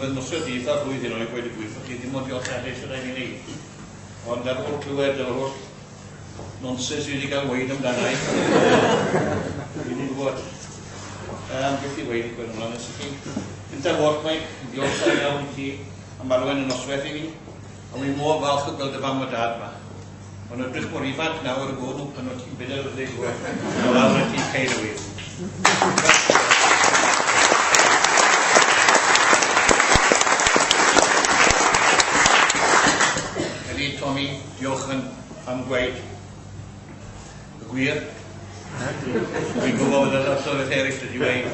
oedd yn nosod eitha blwyddyn o'n i gweud y gwyth, oedd chi ddim ond diolchadau sydd rhaid i ni. Ond ar ôl clywed yr holl nonsens wedi cael weid amdana i. Fi ddim gwybod. Beth i weid i gweud ymlaen ys i chi. Gyntaf fod, Mike, diolchgar iawn i ti am arwain y noswaith i fi. A mi mor falch o gweld y fam o dad yma. Ond ydrych mor ifanc nawr y bod nhw pan o ti'n bydder o ddeg gwedd. A lawr y ti'n ceir y wir. Ydy, Tommy, diolch am gweud y gwir. Dwi'n gwybod bod yna llyfr eraill ydi weid,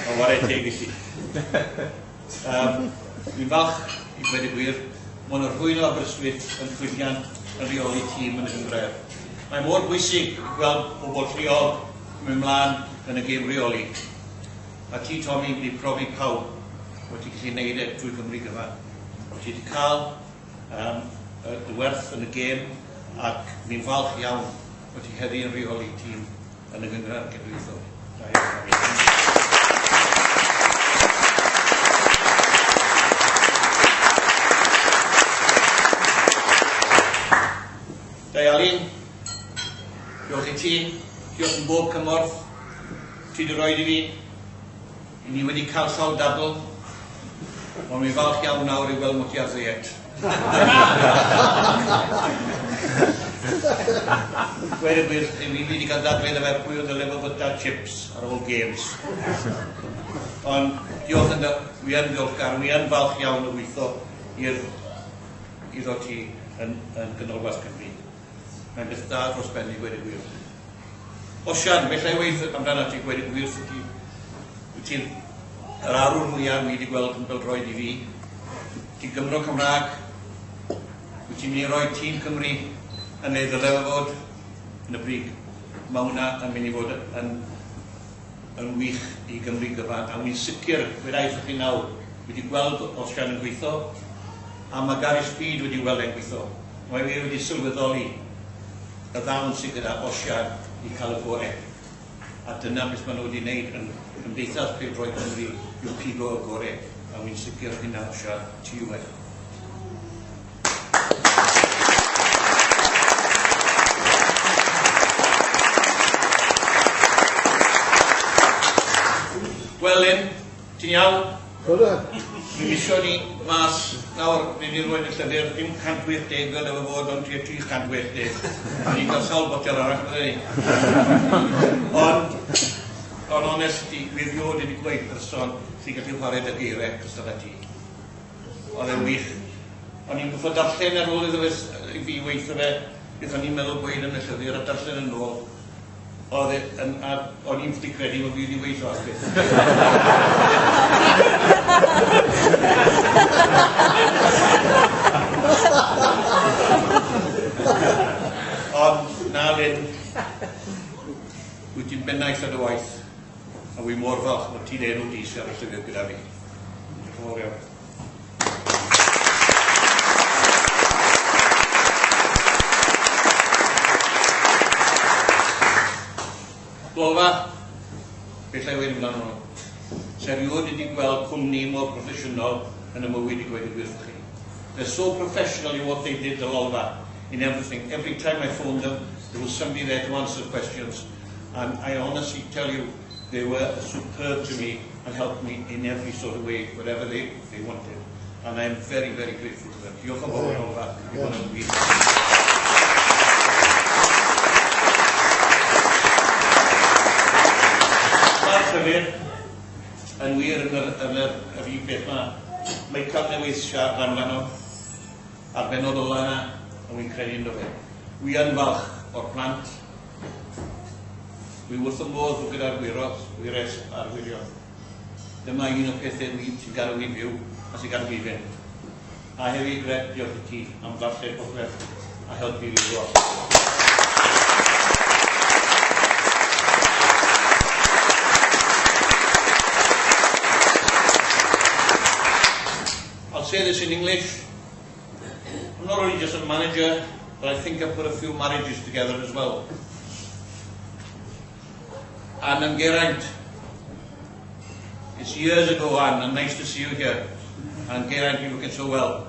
ond wario teg i ti. Dwi'n falch i gweud y gwir. Mae'n rhywun o Aberystwyth yn llwyddiant yn reoli tîm yn y Gymraeg. Mae mor bwysig gweld pobl lleol mewn mlaen yn y gêm reoli. A ti, Tommy, wedi profi pawb bod ti'n gallu gwneud e drwy Gymru gyfa. Ti wedi cael y werth yn y gêm ac ni'n falch iawn bod ti heddi yn reoli tîm yn y Gymraeg Genedlaethol. Alun, diolch i ti, diolch yn bob cymorth ti wedi rhoi i fi. Ni wedi cael sawl dabl, ond mi'n falch iawn nawr i weld mod ti ar ddiet. Gweud y gwir, mi wedi cael dadledd efo'r pwy oedd y lefel fyta chips ar ôl games. Ond diolch yn ddiolchgar, mi yn falch iawn o weithio iddo ti yn Gynolwas Cymru. Mae'n beth da dros ben i gweud y gwir. Osian, felly weith amdano ti gweud y gwir, wyt ti'n yr arwr mwyaf mi wedi gweld yn bildroed i fi. Ti'n Gymro Cymraeg, wyt ti'n mynd i roi tîm Cymru yn ei ddylai fod yn y brig. Mae hwnna yn mynd i fod yn wych i Gymru gyfan. A wy'n sicr, gwedais chi nawr, wedi gweld Osian yn gweithio, a mae Gary Speed wedi gweld e'n gweithio. Mae wedi sylweddoli y ddawn sydd gyda Osian i cael y gorau. A dyna beth maen nhw wedi gwneud yn Cymdeithas Pêl-droed Cymru yw pigo y gorau. A wy'n sicr hynna Osian, ti yw wedi. Gwelyn, ti'n iawn? Dwi'n misio ni mas nawr, ni'n i'n rhoi'n y llyfr, dim 180 fel efo fod, ond 380. A ni'n cael sawl botel arall, bydde ni. Ond honesty, gwiriod wedi gweud person sy'n gallu chwarae dy geirau cystod â ti. Oedd e'n wych. O'n i'n gwybod darllen ar ôl iddo fe i fi weithio fe, beth o'n i'n meddwl gweud yn y llyfr, a darllen yn ôl. O'n i'n ffili credu bod fi wedi weithio ar beth. Ond na Lyn, wyt ti'n bennaeth ar dy waith, a wy mor falch bod ti'n enw dis ar y llyfr gyda fi. Diolch yn fawr iawn. Golfa, beth lai wedi ymlaen nhw. Seriod wedi gweld cwmni mor proffesiynol yn y mywyd i gweud y gwirth chi. They're so professional in what they did, the Lolfa, in everything. Every time I phoned them, there was somebody there to answer questions. And I honestly tell you, they were superb to me and helped me in every sort of way, whatever they wanted. And I'm very, very grateful to them. Diolch yn fawr Lolfa. Llyfr yn wir yn yr un beth yma. Mae cael newydd siarad lan o, arbenod o lana, a wy'n credu ynddo fe. Wy yn falch o'r plant. Wy wrth y modd o gyda'r wyres a'r wirion. Dyma un o pethau sy'n gadw fi fyw a sy'n gadw fi fynd. A hefyd Gret, diolch i ti am ddarllen popeth a helpu fi fyw. I'll say this in English. I'm not only just a manager, but I think I've put a few marriages together as well. Anne and Geraint. It's years ago, Anne, and nice to see you here. and Geraint been looking so well.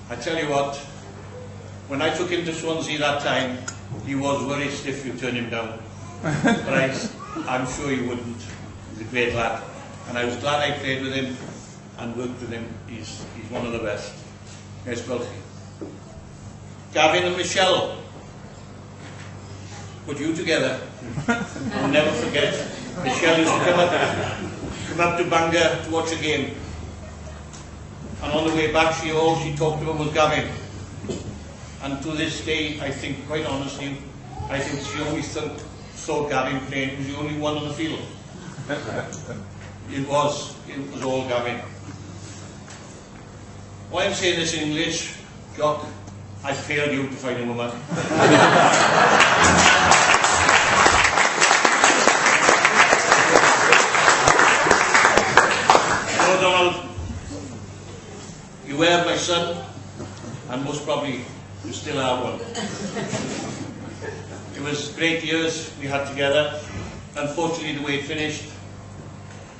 I tell you what, when I took him to Swansea that time, he was very stiff, you turned him down. But I'm sure he wouldn't. He's a great lad. And I was glad I played with him and worked with him. He's one of the best. Yes, well. Gavin and Michelle, put you together. I'll never forget. Michelle used to come up to Bangor to watch a game. And on the way back, all she talked about was Gavin. And to this day, I think, quite honestly, I think she always saw Gavin playing. He was the only one on the field. It was all Gavin. Why I'm saying this in English, Jock, I failed you to find a woman. So Donald, you were my son, and most probably you still are one. It was great years we had together. Unfortunately, the way it finished,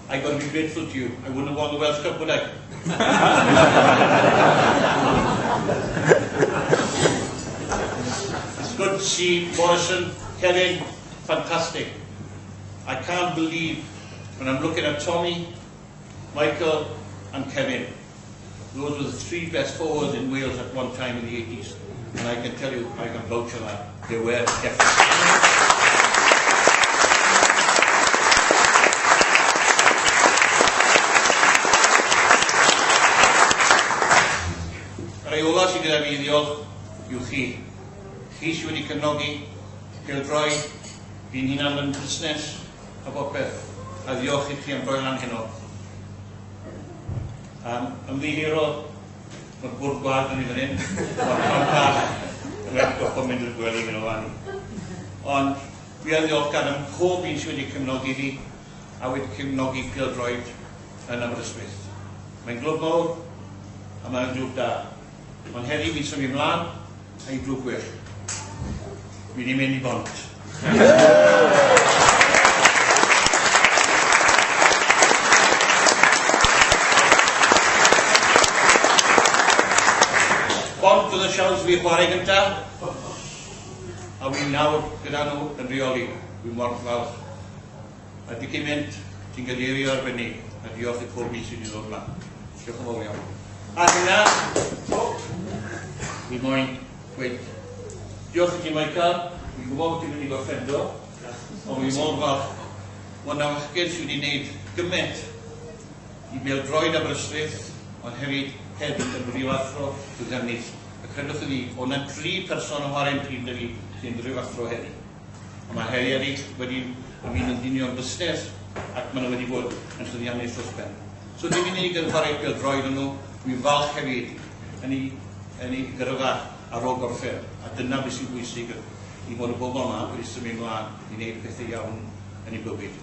I got to be grateful to you. I wouldn't have won the Welsh Cup, would I? It's good to see Morrison, Kevin, fantastic. I can't believe when I'm looking at Tommy, Michael and Kevin. Those were the three best forwards in Wales at one time in the 80s. And I can tell you, I can vouch for that. They were definitely. Ola sydd gyda fi ddiol yw chi. Chi sydd wedi cefnogi pêl-droi, fi'n hunan yn busnes a bopeth. A ddiolch i chi am roi lan heno. Ymddihiro, mae'r bwrdd gwad yn ei fan hyn. Mae'r pancad yn wedi goffo mynd i'r gwely fan o fan. Ond fi yn ddiolchgar am pob un sydd wedi cefnogi fi a wedi cefnogi pêl-droed yn Aberystwyth. Mae'n glwb mawr a mae'n grŵp da. Ond heddi fi'n symud ymlaen a'i grŵp gwell. Fi wedi mynd i bont. Bont oedd y siawns fi chwarae gyntaf. A fi'n nawr gyda nhw yn reoli. Fi'n mor falch. A di chi mynd, ti'n gadeirio arbennig. A diolch i pob un sydd wedi dod ymlaen. Diolch yn fawr iawn. A hynna, fi moyn dweud, diolch i ti Michael, fi'n gwybod bod ti'n mynd i gorffendo, ond fi'n mor falch. Mae'n nawchgyd sydd wedi gwneud gymaint i bêl-droed Aberystwyth, ond hefyd yn rywathro Llwyddiannus. Y credwch i fi, o'n 3 person o chwarae'n tîm da fi sy'n rywathro heddi. Ond mae heddi eraill wedi ymuno yn dynio'r busnes ac maen nhw wedi bod yn Llwyddiannus dros ben. So dim unig yn chwarae bêl-droed yn nhw, dwi'n falch hefyd yn ei gyrfa ar ôl gorffen. A dyna beth sy'n bwysig i fod y bobl yma wedi symud ymlaen i wneud pethau iawn yn ei bywyd.